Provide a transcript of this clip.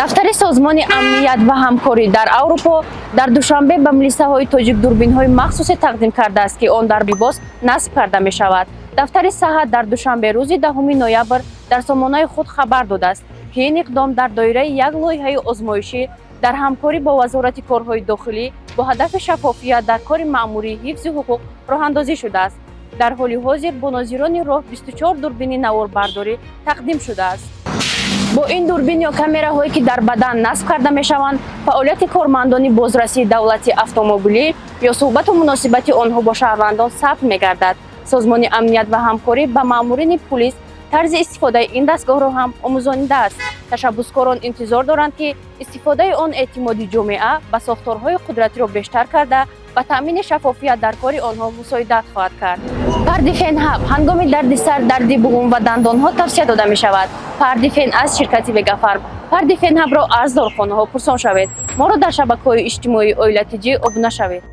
дафтари Созмони амният ва ҳамкорӣ дар Аврупо дар Душанбе ба милисаҳои тоҷик дурбинҳои махсусе тақдим кардааст, ки он дар либос насб карда мешавад. Дафтари САՂА дар Душанбе рӯзи 10 ноябр дар сомонаи худ хабар додааст, ки ин иқдом дар доираи як лоиҳаи озмоишӣ дар ҳамкорӣ бо Вазорати корҳои дохилӣ бо ҳадафи шаффофият дар кори маъмурии ҳифзи ҳуқуқ роҳандозӣ шудааст. Дар ҳоли ҳозир бо нозирони роҳ 24 дурбини наворбардорӣ тақдим шудааст. бо ин дурбин ё камераҳое, ки дар бадан насб карда мешаванд, фаъолияти кормандони бозрасии давлати автомобилӣ ё суҳбату муносибати онҳо бо шаҳрвандон сабт мегардад. Созмони амният ва ҳамкорӣ ба маъмурини пулис тарзи истифодаи ин дастгоҳро ҳам омӯзонидааст. Ташаббускорон интизор доранд, ки истифодаи он эътимоди ҷомеа ба сохторҳои қудратиро бештар карда, ба таъмини шаффофият дар кори онҳо мусоидат хоҳад кард. Парди фенҳаб ҳангоми дарди сар, дарди буғум ва дандонҳо тавсия дода мешавад. Парди фен аз ширкати Вегафарм. Парди фенҳабро аз дорухонаҳо пурсон шавед. Моро дар шабакаҳои иҷтимоии оила тиҷӣ обуна шавед.